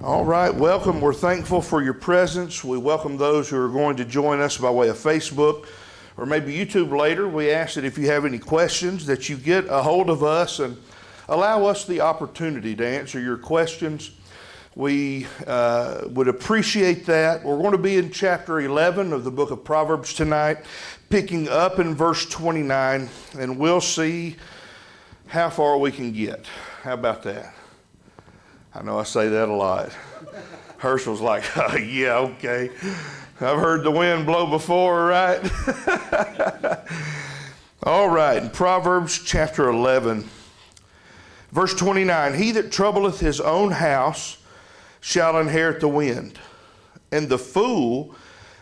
All right, welcome. We're thankful for your presence. We welcome those who are going to join us by way of Facebook or maybe YouTube later. We ask that if you have any questions that you get a hold of us and allow us the opportunity to answer your questions. We would appreciate that. We're going to be in chapter 11 of the book of Proverbs tonight, picking up in verse 29, and we'll see how far we can get. How about that? I know I say that a lot. Herschel's like, oh, yeah, okay. I've heard the wind blow before, right? All right, in Proverbs chapter 11, verse 29, he that troubleth his own house shall inherit the wind, and the fool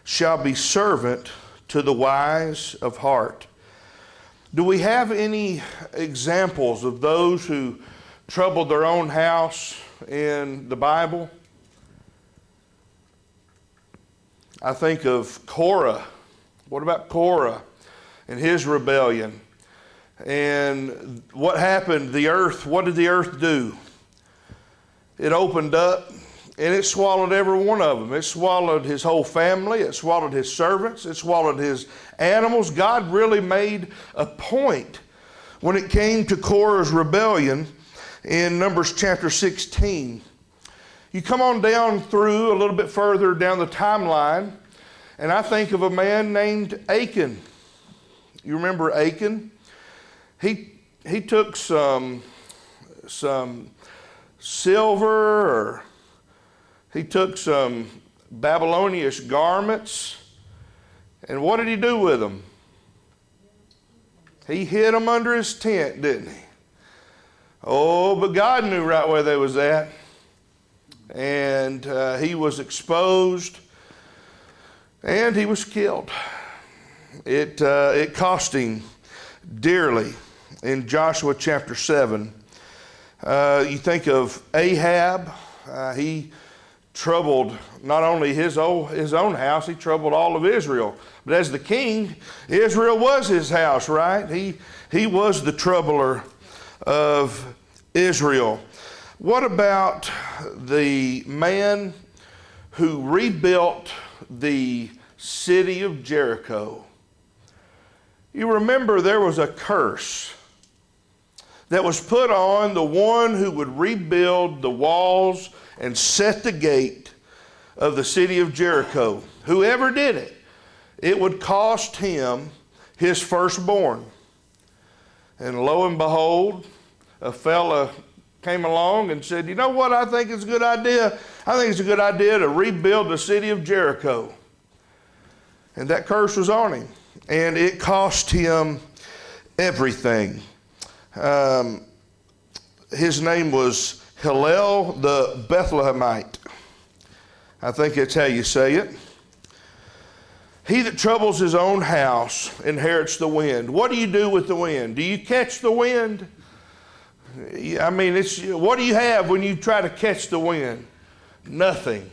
shall be servant to the wise of heart. Do we have any examples of those who troubled their own house in the Bible? I think of Korah. What about Korah and his rebellion? And what happened? The earth, what did the earth do? It opened up and it swallowed every one of them. It swallowed his whole family. It swallowed his servants. It swallowed his animals. God really made a point when it came to Korah's rebellion in Numbers chapter 16. You come on down through a little bit further down the timeline, and I think of a man named Achan. You remember Achan? He took some silver, or he took some Babylonian garments, and what did he do with them? He hid them under his tent, didn't he? Oh, but God knew right where they was at. And he was exposed, and he was killed. It cost him dearly. In Joshua chapter 7, you think of Ahab. He troubled not only his own house, he troubled all of Israel. But as the king, Israel was his house, right? He was the troubler of Israel. What about the man who rebuilt the city of Jericho? You remember there was a curse that was put on the one who would rebuild the walls and set the gate of the city of Jericho. Whoever did it, it would cost him his firstborn. And lo and behold, a fella came along and said, you know what I think is a good idea? I think it's a good idea to rebuild the city of Jericho. And that curse was on him. And it cost him everything. His name was Hillel the Bethlehemite. I think that's how you say it. He that troubles his own house inherits the wind. What do you do with the wind? Do you catch the wind? I mean, what do you have when you try to catch the wind? Nothing.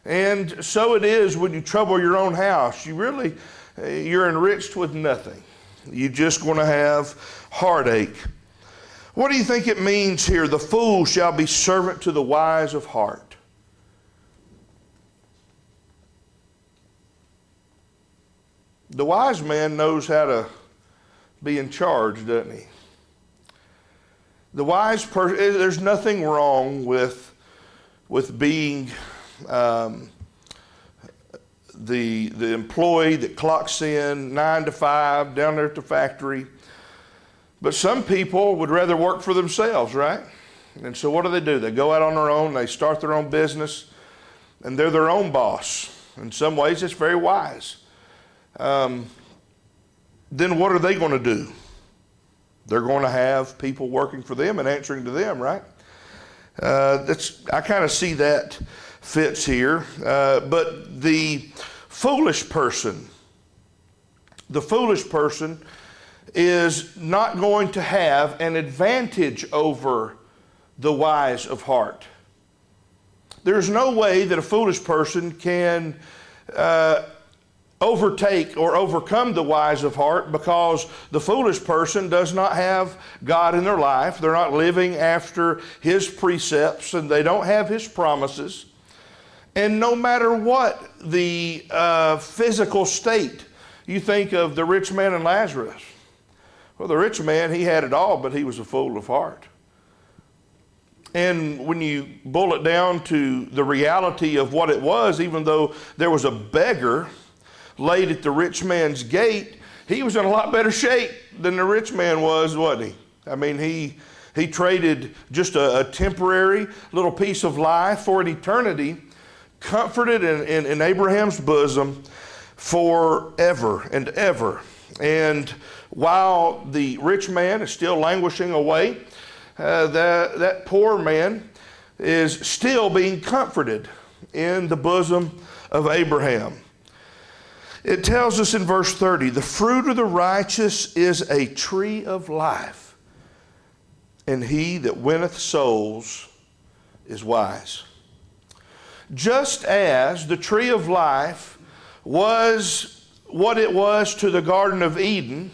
And so it is when you trouble your own house. You're enriched with nothing. You're just going to have heartache. What do you think it means here? The fool shall be servant to the wise of heart. The wise man knows how to be in charge, doesn't he? The wise person, there's nothing wrong with being the employee that clocks in 9 to 5 down there at the factory. But some people would rather work for themselves, right? And so what do? They go out on their own, they start their own business, and they're their own boss. In some ways, it's very wise. Then what are they going to do? They're going to have people working for them and answering to them, right? I kind of see that fits here. But the foolish person is not going to have an advantage over the wise of heart. There's no way that a foolish person can overtake or overcome the wise of heart, because the foolish person does not have God in their life. They're not living after His precepts, and they don't have His promises. And no matter what the physical state, you think of the rich man and Lazarus. Well, the rich man, he had it all, but he was a fool of heart. And when you boil it down to the reality of what it was, even though there was a beggar laid at the rich man's gate, he was in a lot better shape than the rich man was, wasn't he? I mean, he traded just a temporary little piece of life for an eternity, comforted in Abraham's bosom forever and ever. And while the rich man is still languishing away, that poor man is still being comforted in the bosom of Abraham. It tells us in verse 30, the fruit of the righteous is a tree of life, and he that winneth souls is wise. Just as the tree of life was what it was to the Garden of Eden,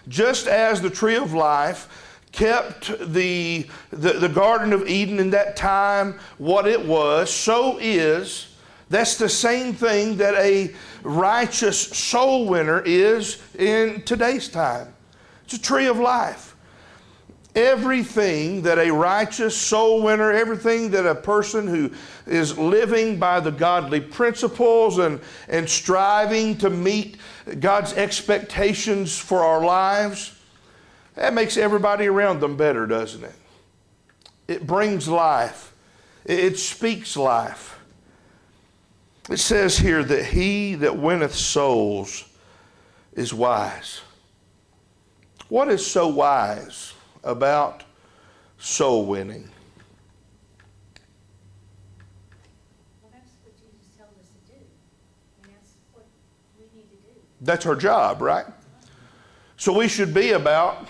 just as the tree of life kept the Garden of Eden in that time what it was, so is, that's the same thing that a righteous soul winner is in today's time. It's a tree of life. Everything that a righteous soul winner, everything that a person who is living by the godly principles and striving to meet God's expectations for our lives, that makes everybody around them better, doesn't it? It brings life. It speaks life. It says here that he that winneth souls is wise. What is so wise about soul winning? Well, that's what Jesus tells us to do. And that's what we need to do. That's our job, right? So we should be about,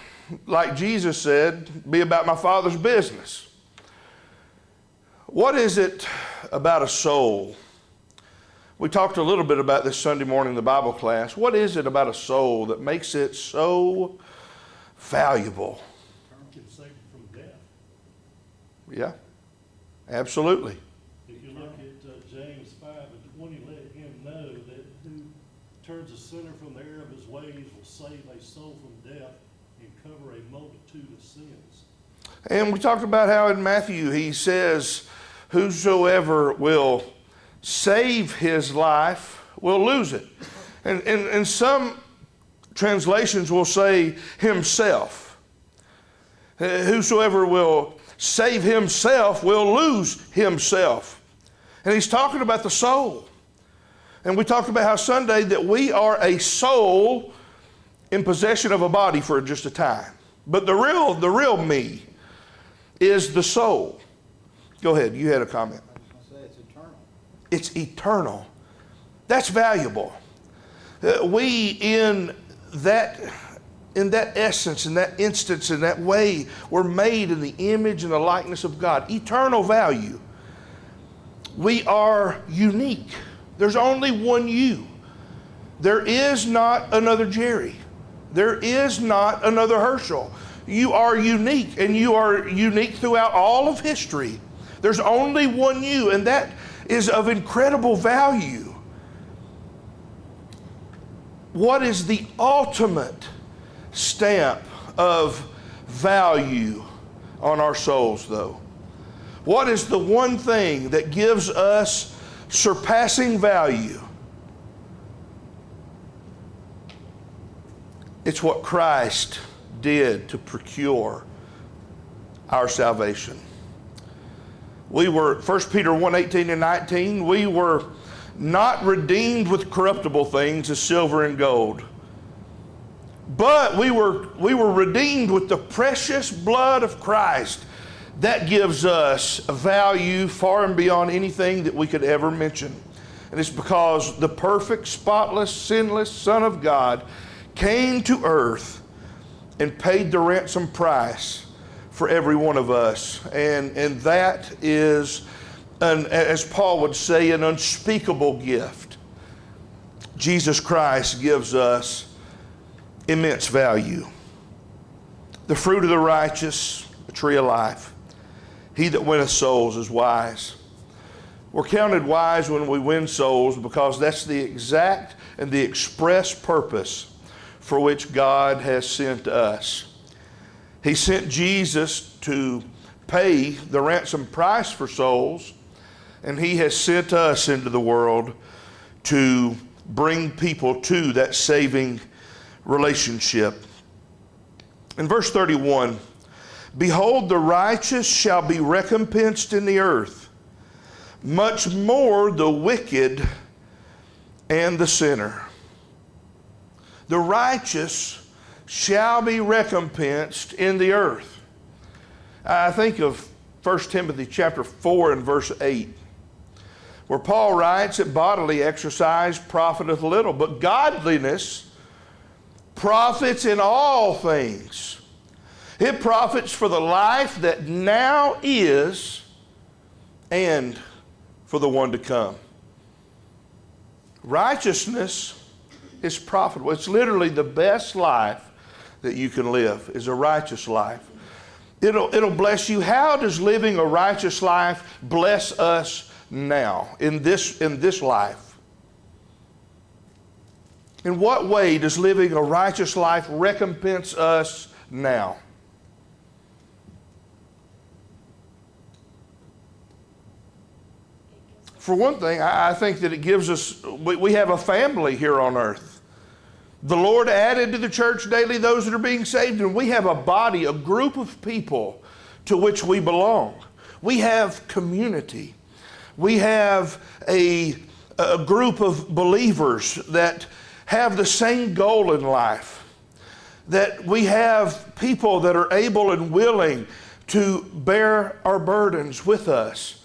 like Jesus said, be about my Father's business. What is it about a soul? We talked a little bit about this Sunday morning in the Bible class. What is it about a soul that makes it so valuable? It's saved from death. Yeah, absolutely. If you look at James 5:20, let him know that who turns a sinner from the error of his ways will save a soul from death and cover a multitude of sins. And we talked about how in Matthew he says, whosoever will save his life will lose it. And some translations will say himself. Whosoever will save himself will lose himself. And he's talking about the soul. And we talked about how Sunday that we are a soul in possession of a body for just a time. But the real me is the soul. Go ahead, you had a comment. It's eternal. That's valuable. We in that essence, in that instance, in that way, we're made in the image and the likeness of God. Eternal value. We are unique. There's only one you. There is not another Jerry. There is not another Herschel. You are unique, and you are unique throughout all of history. There's only one you, and that is of incredible value. What is the ultimate stamp of value on our souls, though? What is the one thing that gives us surpassing value? It's what Christ did to procure our salvation. We were, 1 Peter 1:18 and 19, we were not redeemed with corruptible things as silver and gold, but we were redeemed with the precious blood of Christ. That gives us a value far and beyond anything that we could ever mention. And it's because the perfect, spotless, sinless Son of God came to earth and paid the ransom price for every one of us. And that is, as Paul would say, an unspeakable gift. Jesus Christ gives us immense value. The fruit of the righteous, the tree of life. He that winneth souls is wise. We're counted wise when we win souls because that's the exact and the express purpose for which God has sent us. He sent Jesus to pay the ransom price for souls, and he has sent us into the world to bring people to that saving relationship. In verse 31, behold, the righteous shall be recompensed in the earth, much more the wicked and the sinner. The righteous shall be recompensed in the earth. I think of 1 Timothy chapter 4 and verse 8, where Paul writes that bodily exercise profiteth little, but godliness profits in all things. It profits for the life that now is and for the one to come. Righteousness is profitable. It's literally the best life that you can live is a righteous life. It'll bless you. How does living a righteous life bless us now in this life? In what way does living a righteous life recompense us now? For one thing, I think that it gives us, we have a family here on earth. The Lord added to the church daily those that are being saved, and we have a body, a group of people to which we belong. We have community. We have a group of believers that have the same goal in life. That we have people that are able and willing to bear our burdens with us.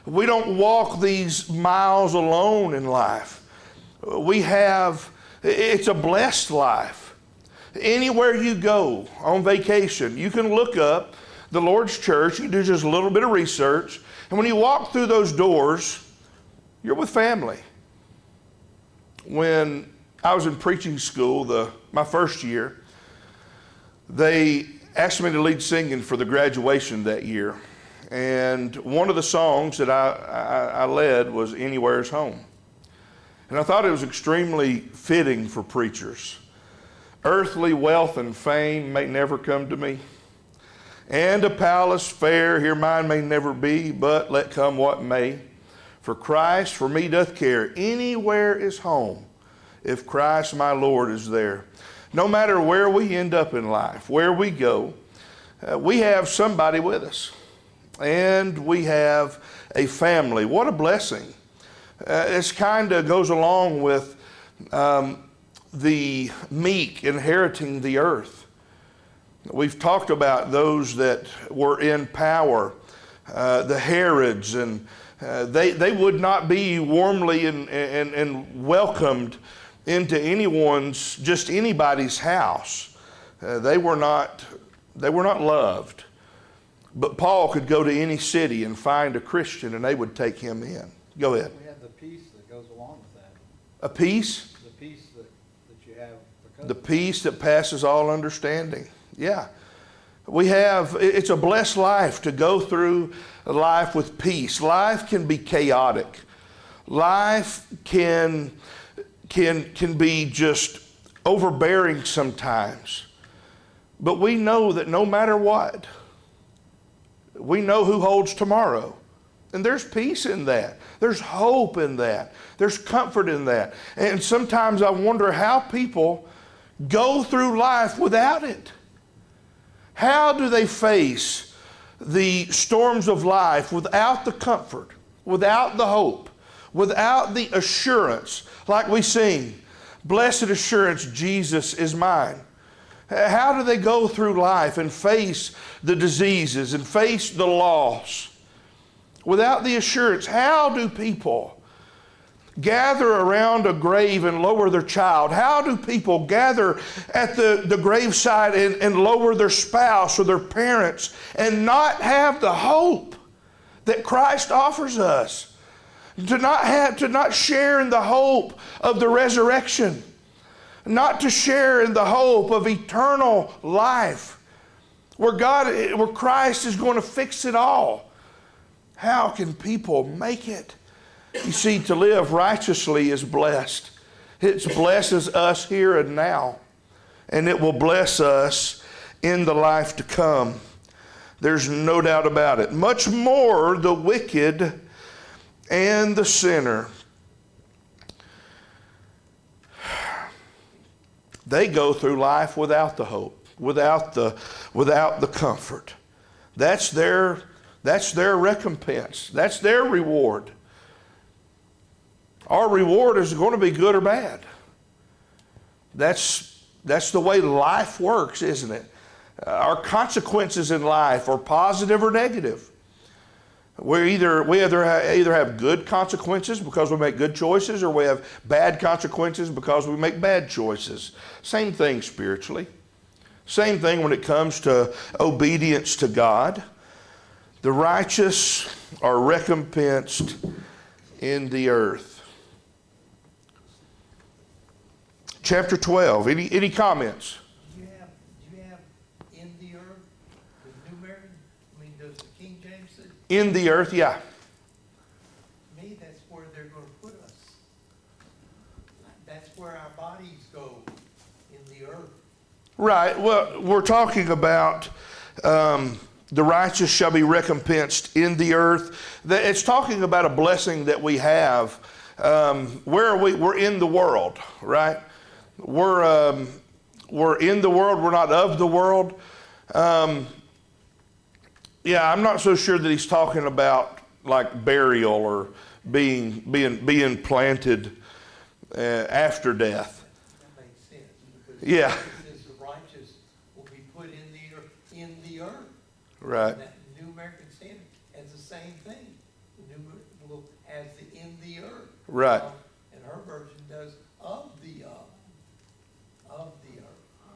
We don't walk these miles alone in life. It's a blessed life. Anywhere you go on vacation, you can look up the Lord's church, you do just a little bit of research, and when you walk through those doors, you're with family. When I was in preaching school, my first year, they asked me to lead singing for the graduation that year. And one of the songs that I led was Anywhere's Home. And I thought it was extremely fitting for preachers. Earthly wealth and fame may never come to me, and a palace fair here mine may never be, but let come what may. For Christ for me doth care. Anywhere is home, if Christ my Lord is there. No matter where we end up in life, where we go, we have somebody with us. And we have a family. What a blessing. This kind of goes along with the meek inheriting the earth. We've talked about those that were in power, the Herods, and they would not be warmly and welcomed into anybody's house. They were not loved. But Paul could go to any city and find a Christian and they would take him in. Go ahead. We have the peace that goes along with that. A peace? The peace that you have because The peace that passes all understanding. Yeah. It's a blessed life to go through life with peace. Life can be chaotic. Life can be just overbearing sometimes. But we know that no matter what, we know who holds tomorrow. And there's peace in that. There's hope in that. There's comfort in that. And sometimes I wonder how people go through life without it. How do they face the storms of life without the comfort, without the hope, without the assurance, like we sing, blessed assurance, Jesus is mine? How do they go through life and face the diseases and face the loss without the assurance? How do people gather around a grave and lower their child? How do people gather at the graveside and lower their spouse or their parents and not have the hope that Christ offers us? to not share in the hope of the resurrection, not to share in the hope of eternal life, where Christ is going to fix it all. How can people make it? You see, to live righteously is blessed. It blesses us here and now, and it will bless us in the life to come. There's no doubt about it. Much more the wicked and the sinner. They go through life without the hope, without the comfort. That's their recompense. That's their reward. Our reward is going to be good or bad. That's the way life works, isn't it? Our consequences in life are positive or negative. We either have good consequences because we make good choices, or we have bad consequences because we make bad choices. Same thing spiritually. Same thing when it comes to obedience to God. The righteous are recompensed in the earth. Chapter 12. Any comments? Do you have in the earth, the New American? I mean, does the King James say? In the earth, yeah. To me, that's where they're going to put us. That's where our bodies go, in the earth. Right. Well, we're talking about the righteous shall be recompensed in the earth. It's talking about a blessing that we have. Where are we? We're in the world, right? We're in the world. We're not of the world. Yeah, I'm not so sure that he's talking about like burial or being planted after death. That makes sense. Because Yeah. it says the righteous will be put in the earth. Right. And that New American Standard has the same thing. The New will has the in the earth. Right. And her version does of the earth.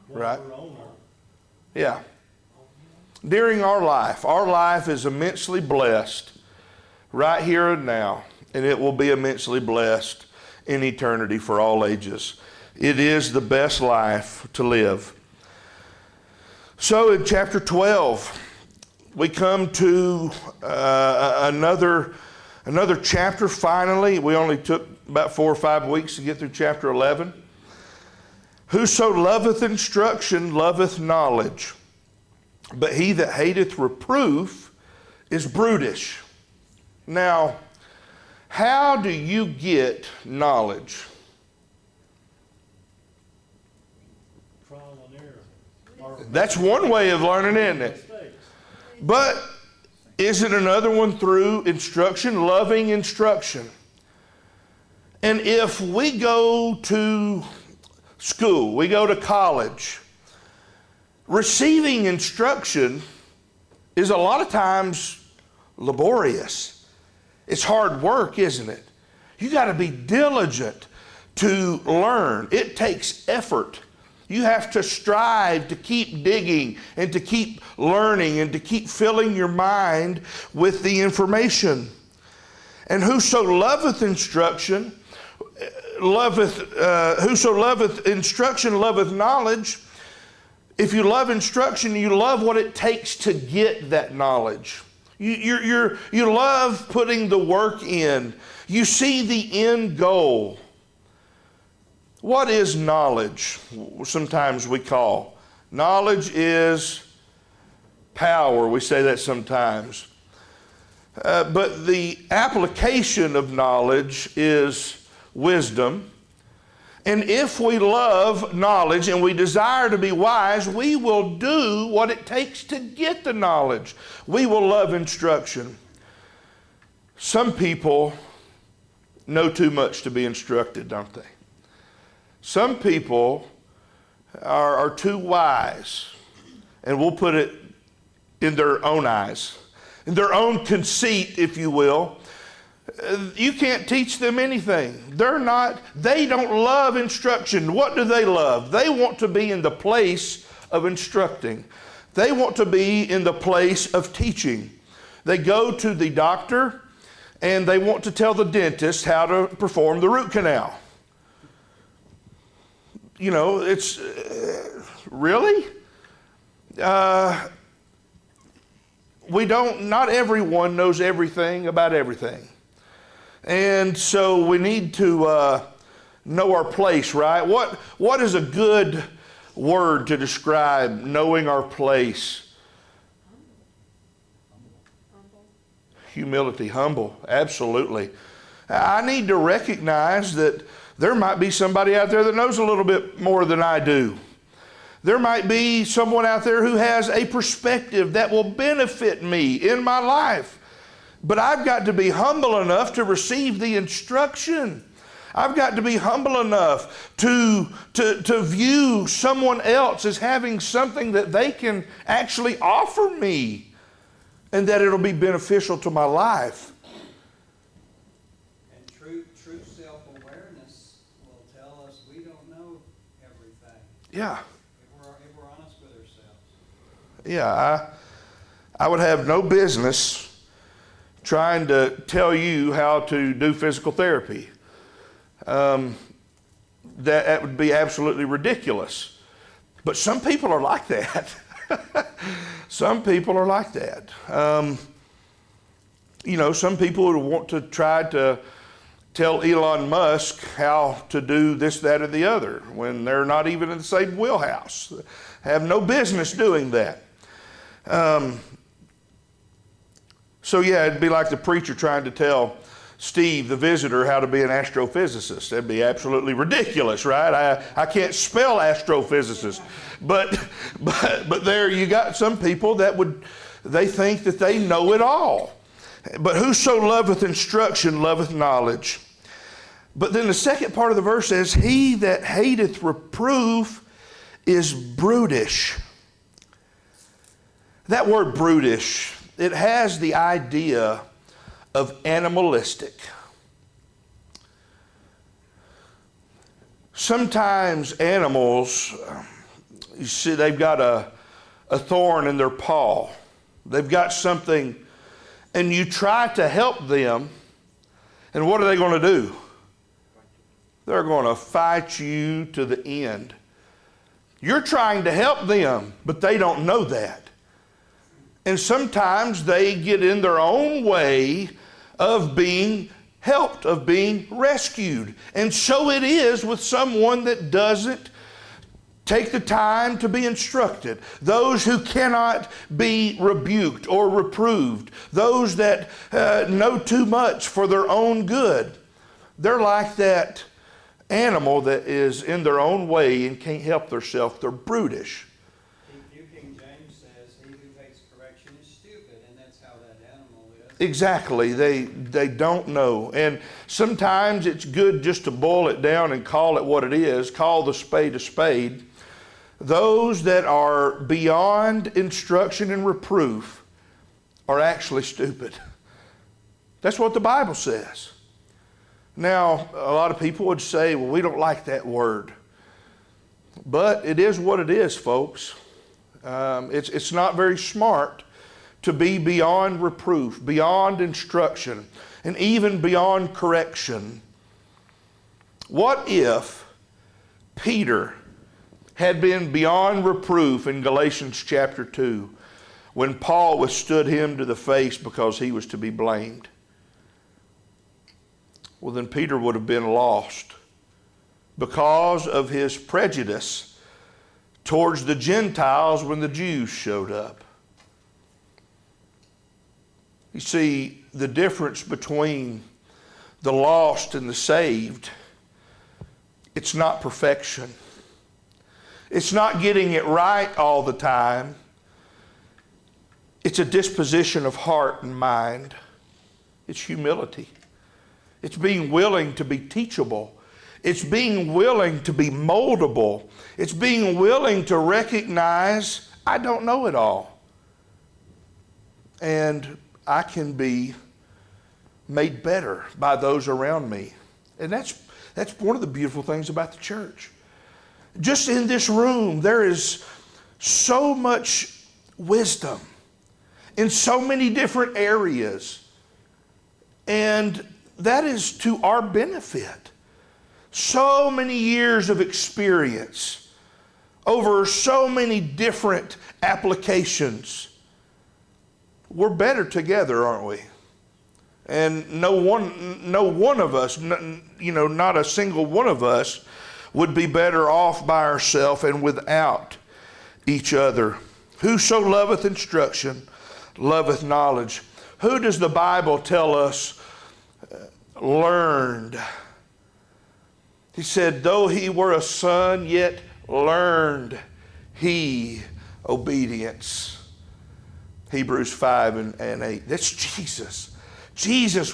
Right. While we're on earth. Yeah. During our life is immensely blessed right here and now, and it will be immensely blessed in eternity for all ages. It is the best life to live. So in chapter 12, we come to another chapter finally. We only took about 4 or 5 weeks to get through chapter 11. Whoso loveth instruction loveth knowledge, but he that hateth reproof is brutish. Now, how do you get knowledge? Trial and error. Or That's one way of learning, isn't it? mistakes. But is it another one through instruction, loving instruction? And if we go to school, we go to college, receiving instruction is a lot of times laborious. It's hard work, isn't it? You got to be diligent to learn. It takes effort. You have to strive to keep digging and to keep learning and to keep filling your mind with the information. And whoso loveth instruction, whoso loveth instruction loveth knowledge. If you love instruction, you love what it takes to get that knowledge. You love putting the work in. You see the end goal. What is knowledge? Sometimes we call. Knowledge is power. We say that sometimes. But the application of knowledge is wisdom. And if we love knowledge and we desire to be wise, we will do what it takes to get the knowledge. We will love instruction. Some people know too much to be instructed, don't they? Some people are too wise, and we'll put it in their own eyes, in their own conceit, if you will. You can't teach them anything. They don't love instruction. What do they love? They want to be in the place of instructing. They want to be in the place of teaching. They go to the doctor and they want to tell the dentist how to perform the root canal. You know, it's really? Not everyone knows everything about everything. And so we need to know our place, right? What is a good word to describe knowing our place? Humility, humble, absolutely. I need to recognize that there might be somebody out there that knows a little bit more than I do. There might be someone out there who has a perspective that will benefit me in my life. But I've got to be humble enough to receive the instruction. I've got to be humble enough to view someone else as having something that they can actually offer me, and that it'll be beneficial to my life. And true self-awareness will tell us we don't know everything. Yeah. If we're honest with ourselves. Yeah, I would have no business trying to tell you how to do physical therapy. That would be absolutely ridiculous. But some people are like that. Some people are like that. You know, some people would want to try to tell Elon Musk how to do this, that, or the other when they're not even in the same wheelhouse. Have no business doing that. So yeah, it'd be like the preacher trying to tell Steve, the visitor, how to be an astrophysicist. That'd be absolutely ridiculous, right? I can't spell astrophysicist. But there you got some people they think that they know it all. But whoso loveth instruction loveth knowledge. But then the second part of the verse says, he that hateth reproof is brutish. That word brutish, it has the idea of animalistic. Sometimes animals, you see, they've got a thorn in their paw. They've got something, and you try to help them, and what are they going to do? They're going to fight you to the end. You're trying to help them, but they don't know that. And sometimes they get in their own way of being helped, of being rescued. And so it is with someone that doesn't take the time to be instructed. Those who cannot be rebuked or reproved. Those that know too much for their own good. They're like that animal that is in their own way and can't help themselves. They're brutish. New King James says, he who hates correction is stupid, and that's how that animal is. Exactly. They don't know. And sometimes it's good just to boil it down and call it what it is. Call the spade a spade. Those that are beyond instruction and reproof are actually stupid. That's what the Bible says. Now, a lot of people would say, well, we don't like that word. But it is what it is, folks. It's not very smart to be beyond reproof, beyond instruction, and even beyond correction. What if Peter had been beyond reproof in Galatians chapter 2 when Paul withstood him to the face because he was to be blamed? Well, then Peter would have been lost because of his prejudice towards the Gentiles when the Jews showed up. You see, the difference between the lost and the saved, it's not perfection. It's not getting it right all the time. It's a disposition of heart and mind. It's humility. It's being willing to be teachable. It's being willing to be moldable. It's being willing to recognize I don't know it all. And I can be made better by those around me. And that's one of the beautiful things about the church. Just in this room, there is so much wisdom in so many different areas. And that is to our benefit. So many years of experience over so many different applications. We're better together, aren't we? And no one of us, not a single one of us would be better off by ourselves and without each other. Whoso loveth instruction, loveth knowledge. Who does the Bible tell us learned? He said, though he were a son, yet learned he obedience. Hebrews 5 and 8. That's Jesus. Jesus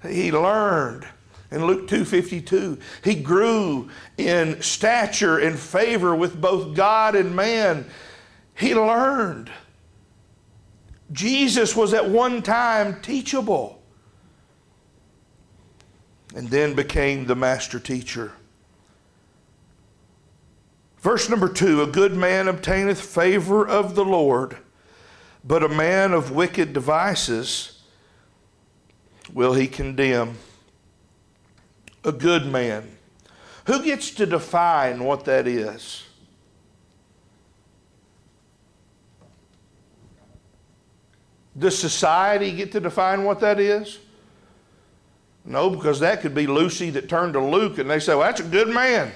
he learned. In Luke 2:52, he grew in stature and favor with both God and man. He learned. Jesus was at one time teachable and then became the master teacher. Verse number 2, a good man obtaineth favor of the Lord, but a man of wicked devices will he condemn. A good man. Who gets to define what that is? Does society get to define what that is? No, because that could be Lucy that turned to Luke and they say, well, that's a good man.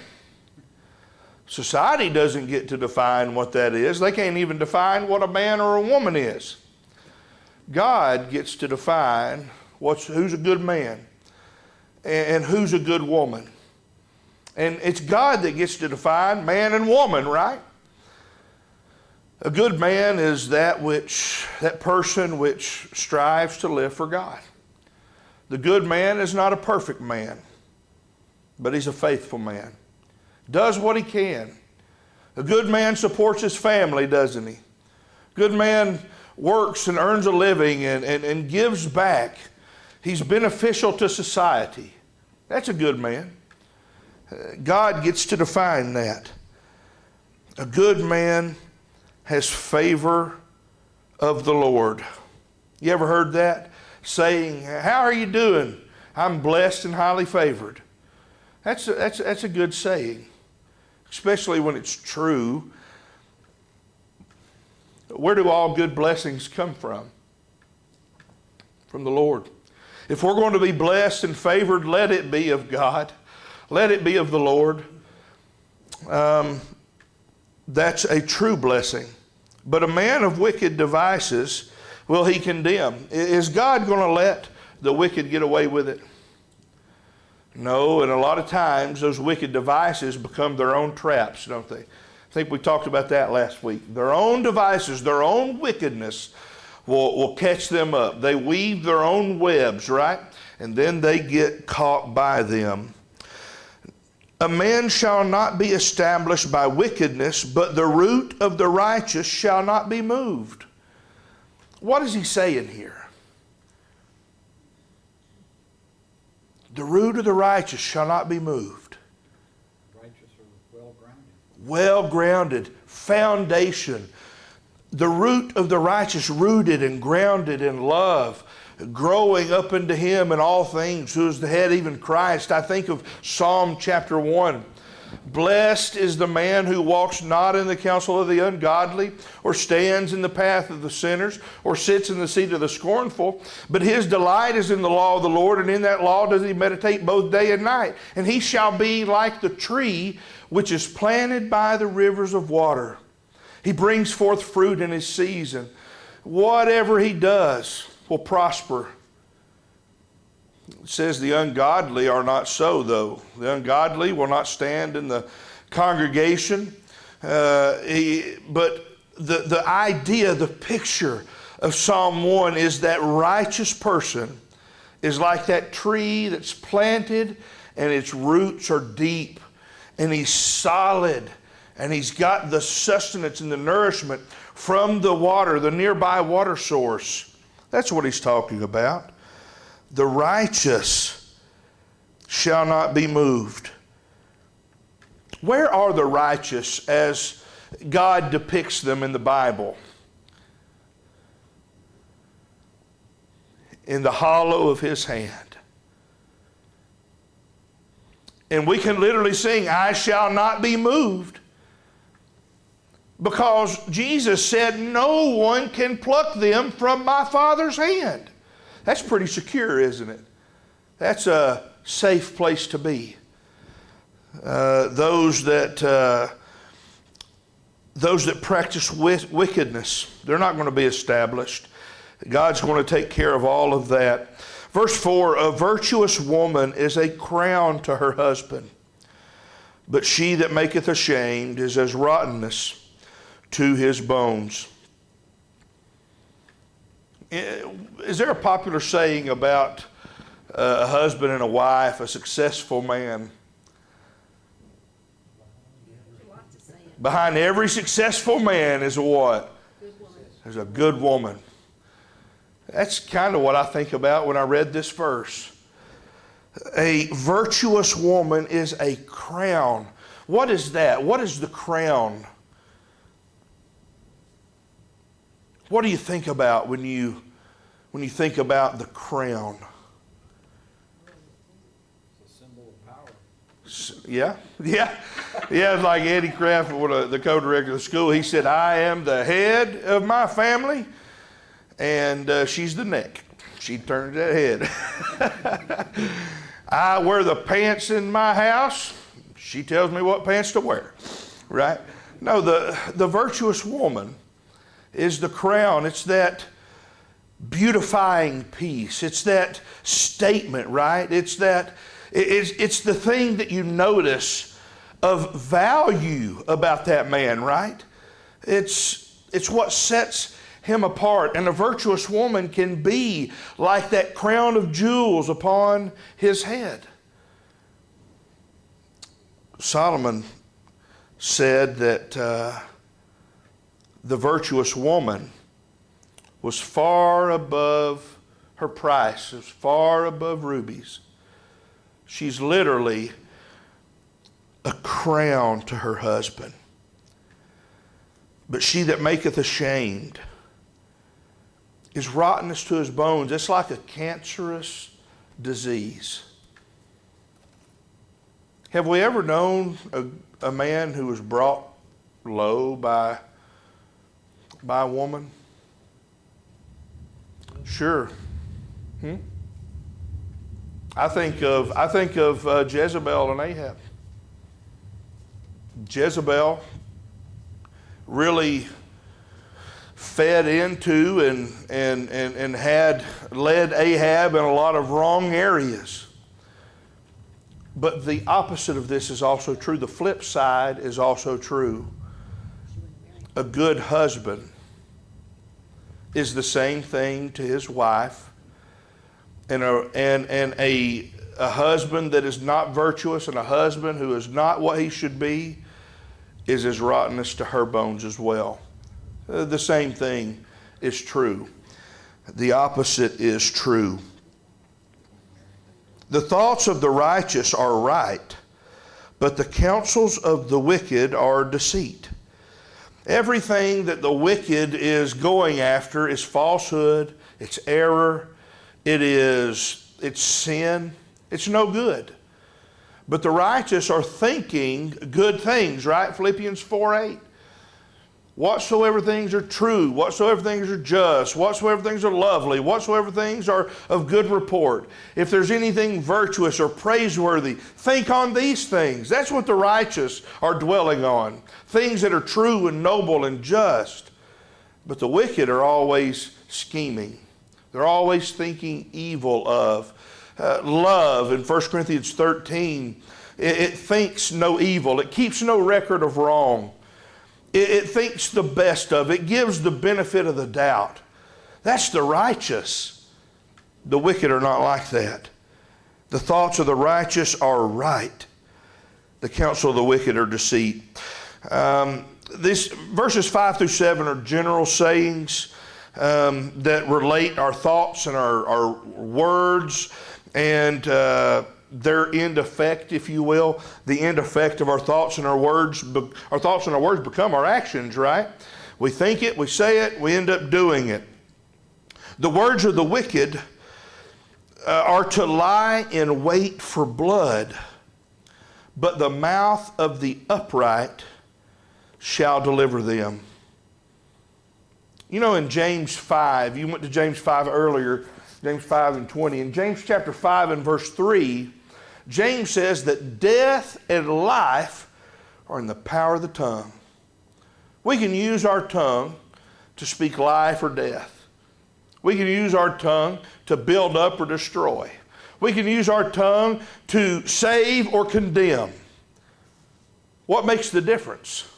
Society doesn't get to define what that is. They can't even define what a man or a woman is. God gets to define who's a good man and who's a good woman. And it's God that gets to define man and woman, right? A good man is that person which strives to live for God. The good man is not a perfect man, but he's a faithful man. Does what he can. A good man supports his family, doesn't he? Good man works and earns a living and gives back. He's beneficial to society. That's a good man. God gets to define that. A good man has favor of the Lord. You ever heard that saying, how are you doing? I'm blessed and highly favored. That's a good saying, especially when it's true. Where do all good blessings come from? From the Lord. If we're going to be blessed and favored, let it be of God. Let it be of the Lord. That's a true blessing. But a man of wicked devices will he condemn. Is God going to let the wicked get away with it? No, and a lot of times those wicked devices become their own traps, don't they? I think we talked about that last week. Their own devices, their own wickedness will catch them up. They weave their own webs, right? And then they get caught by them. A man shall not be established by wickedness, but the root of the righteous shall not be moved. What is he saying here? The root of the righteous shall not be moved. Righteous are well-grounded. Well-grounded, foundation. The root of the righteous, rooted and grounded in love, growing up into him in all things, who is the head, even Christ. I think of Psalm chapter 1. Blessed is the man who walks not in the counsel of the ungodly, or stands in the path of the sinners, or sits in the seat of the scornful. But his delight is in the law of the Lord, and in that law does he meditate both day and night. And he shall be like the tree which is planted by the rivers of water. He brings forth fruit in his season. Whatever he does will prosper. It says the ungodly are not so, though. The ungodly will not stand in the congregation. But the idea, the picture of Psalm 1 is that righteous person is like that tree that's planted and its roots are deep and he's solid and he's got the sustenance and the nourishment from the water, the nearby water source. That's what he's talking about. The righteous shall not be moved. Where are the righteous as God depicts them in the Bible? in the hollow of his hand. And we can literally sing, I shall not be moved. Because Jesus said, no one can pluck them from my Father's hand. That's pretty secure, isn't it? That's a safe place to be. Those that practice wickedness, they're not going to be established. God's going to take care of all of that. Verse 4, a virtuous woman is a crown to her husband, but she that maketh ashamed is as rottenness to his bones. Is there a popular saying about a husband and a wife, a successful man? Behind every successful man is a what? There's a good woman. That's kind of what I think about when I read this verse. A virtuous woman is a crown. What is that? What is the crown? What do you think about when you think about the crown? It's a symbol of power. Yeah. Like Eddie Kraft, the co-director of the school, he said, I am the head of my family, and she's the neck. She turns that head. I wear the pants in my house. She tells me what pants to wear, right? No, the virtuous woman is the crown. It's that beautifying piece. It's that statement, right? It's the thing that you notice of value about that man, right? It's what sets him apart. And a virtuous woman can be like that crown of jewels upon his head. Solomon said that the virtuous woman was far above her price. It was far above rubies. She's literally a crown to her husband. But she that maketh ashamed is rottenness to his bones. It's like a cancerous disease. Have we ever known a man who was brought low by a woman? Sure. I think of Jezebel and Ahab. Jezebel really fed into and had led Ahab in a lot of wrong areas. But the opposite of this is also true. The flip side is also true. A good husband is the same thing to his wife. And a husband that is not virtuous and a husband who is not what he should be is as rottenness to her bones as well. The same thing is true. The opposite is true. The thoughts of the righteous are right, but the counsels of the wicked are deceit. Everything that the wicked is going after is falsehood, it's error, it's sin, it's no good. But the righteous are thinking good things, right? Philippians 4:8. Whatsoever things are true, whatsoever things are just, whatsoever things are lovely, whatsoever things are of good report. If there's anything virtuous or praiseworthy, think on these things. That's what the righteous are dwelling on. Things that are true and noble and just. But the wicked are always scheming. They're always thinking evil of. Love in 1 Corinthians 13, it thinks no evil. It keeps no record of wrong. It thinks the best of. It gives the benefit of the doubt. That's the righteous. The wicked are not like that. The thoughts of the righteous are right. The counsel of the wicked are deceit. These verses 5 through 7 are general sayings that relate our thoughts and our words and their end effect, if you will, the end effect of our thoughts and our words. Our thoughts and our words become our actions, right? We think it, we say it, we end up doing it. The words of the wicked are to lie in wait for blood, but the mouth of the upright shall deliver them. You know, in James 5, you went to James 5 earlier, James 5 and 20. In James chapter 5 and verse 3, James says that death and life are in the power of the tongue. We can use our tongue to speak life or death. We can use our tongue to build up or destroy. We can use our tongue to save or condemn. What makes the difference?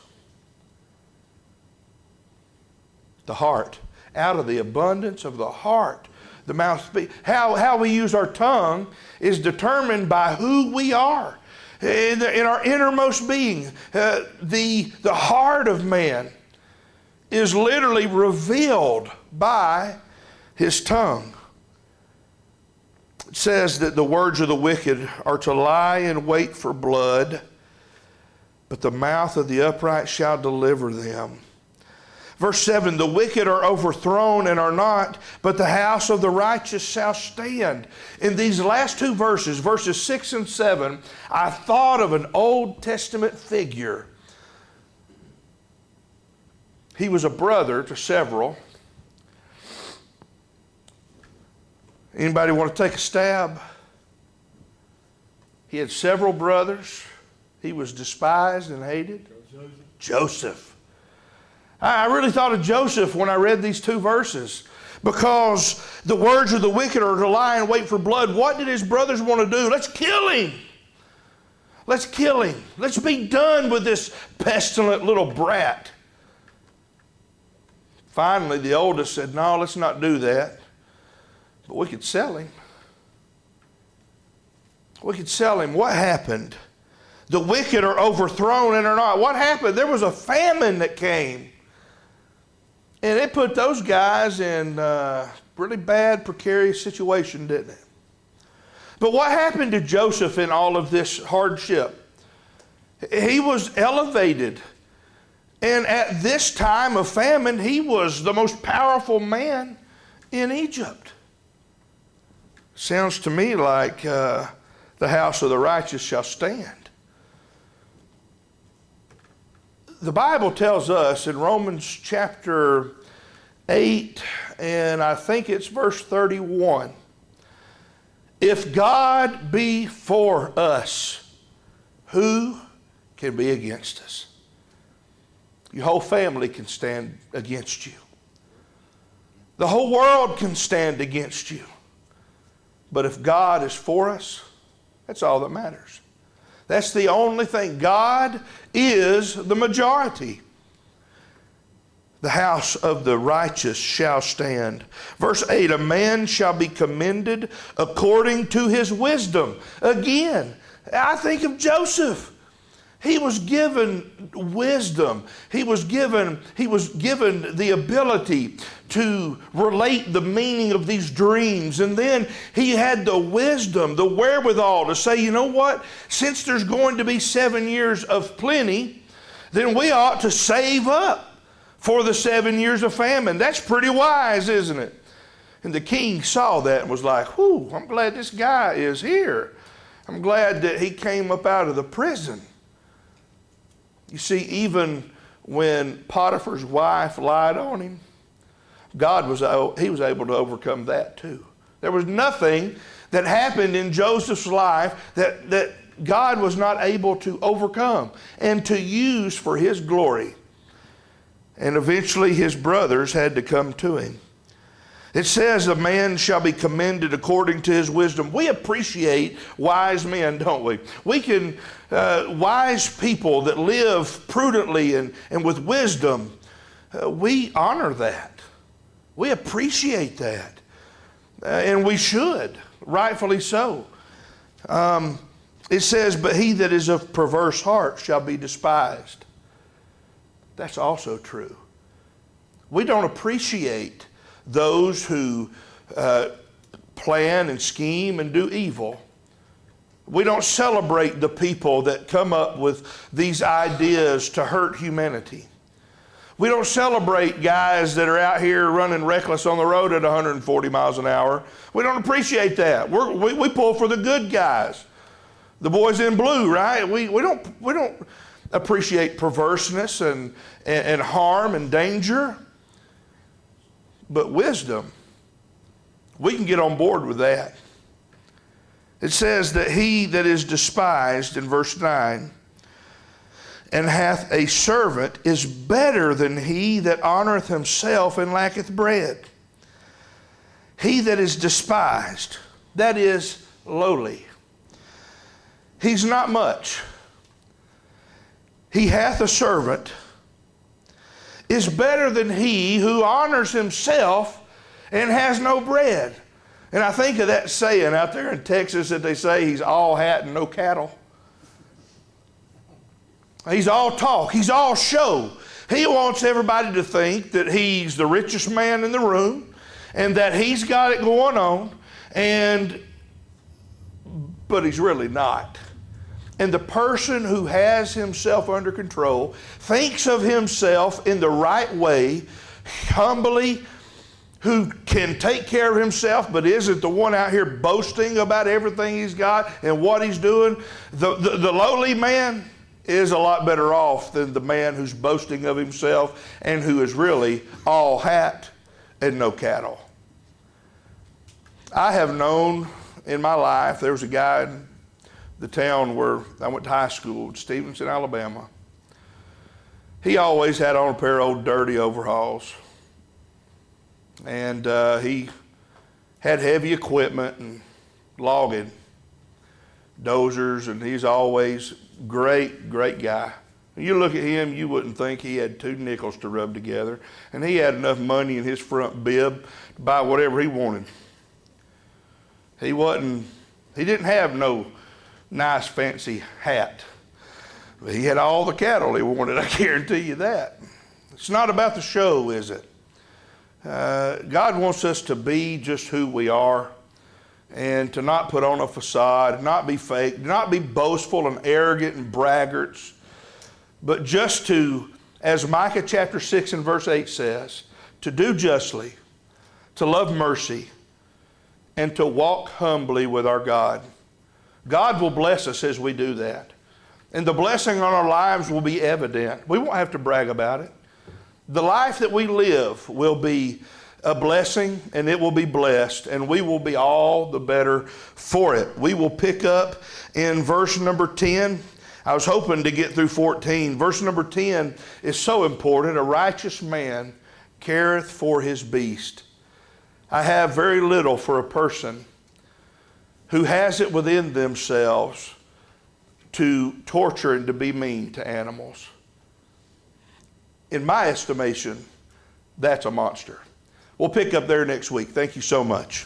The heart. Out of the abundance of the heart, the mouth speaks. How we use our tongue is determined by who we are. In our innermost being, the heart of man is literally revealed by his tongue. It says that the words of the wicked are to lie in wait for blood, but the mouth of the upright shall deliver them. Verse 7, the wicked are overthrown and are not, but the house of the righteous shall stand. In these last two verses, verses 6 and 7, I thought of an Old Testament figure. He was a brother to several. Anybody want to take a stab? He had several brothers. He was despised and hated. Joseph. I really thought of Joseph when I read these two verses, because the words of the wicked are to lie and wait for blood. What did his brothers want to do? Let's kill him. Let's kill him. Let's be done with this pestilent little brat. Finally, the oldest said, no, let's not do that. But we could sell him. We could sell him. What happened? The wicked are overthrown and are not. What happened? There was a famine that came. And it put those guys in a really bad, precarious situation, didn't it? But what happened to Joseph in all of this hardship? He was elevated. And at this time of famine, he was the most powerful man in Egypt. Sounds to me like the house of the righteous shall stand. The Bible tells us in Romans chapter 8, and I think it's verse 31, if God be for us, who can be against us? Your whole family can stand against you. The whole world can stand against you. But if God is for us, that's all that matters. That's the only thing. God is the majority. The house of the righteous shall stand. Verse 8, a man shall be commended according to his wisdom. Again, I think of Joseph. He was given wisdom. He was given the ability to relate the meaning of these dreams. And then he had the wisdom, the wherewithal to say, you know what? Since there's going to be 7 years of plenty, then we ought to save up for the 7 years of famine. That's pretty wise, isn't it? And the king saw that and was like, whew, I'm glad this guy is here. I'm glad that he came up out of the prison. You see, even when Potiphar's wife lied on him, he was able to overcome that too. There was nothing that happened in Joseph's life that God was not able to overcome and to use for his glory. And eventually his brothers had to come to him. It says a man shall be commended according to his wisdom. We appreciate wise men, don't we? We can, wise people that live prudently and with wisdom, we honor that. We appreciate that. And we should, rightfully so. It says, but he that is of perverse heart shall be despised. That's also true. We don't appreciate those who plan and scheme and do evil. We don't celebrate the people that come up with these ideas to hurt humanity. We don't celebrate guys that are out here running reckless on the road at 140 miles an hour. We don't appreciate that. We pull for the good guys. The boys in blue, right? We don't appreciate perverseness and harm and danger. But wisdom, we can get on board with that. It says that he that is despised, in verse 9, and hath a servant is better than he that honoreth himself and lacketh bread. He that is despised, that is lowly. He's not much. He hath a servant is better than he who honors himself and has no bread. And I think of that saying out there in Texas that they say he's all hat and no cattle. He's all talk. He's all show. He wants everybody to think that he's the richest man in the room and that he's got it going on, but he's really not. And the person who has himself under control thinks of himself in the right way, humbly, who can take care of himself but isn't the one out here boasting about everything he's got and what he's doing. The lowly man is a lot better off than the man who's boasting of himself and who is really all hat and no cattle. I have known in my life, there was a guy in the town where I went to high school, Stevenson, Alabama. He always had on a pair of old dirty overalls. And he had heavy equipment and logging, dozers, and he's always great guy. You look at him, you wouldn't think he had 2 nickels to rub together. And he had enough money in his front bib to buy whatever he wanted. He didn't have no nice fancy hat. But he had all the cattle he wanted, I guarantee you that. It's not about the show, is it? God wants us to be just who we are and to not put on a facade, not be fake, not be boastful and arrogant and braggarts, but just to, as Micah chapter 6 and verse 8 says, to do justly, to love mercy, and to walk humbly with our God. God will bless us as we do that. And the blessing on our lives will be evident. We won't have to brag about it. The life that we live will be a blessing and it will be blessed, and we will be all the better for it. We will pick up in verse number 10. I was hoping to get through 14. Verse number 10 is so important. A righteous man careth for his beast. I have very little for a person who has it within themselves to torture and to be mean to animals. In my estimation, that's a monster. We'll pick up there next week. Thank you so much.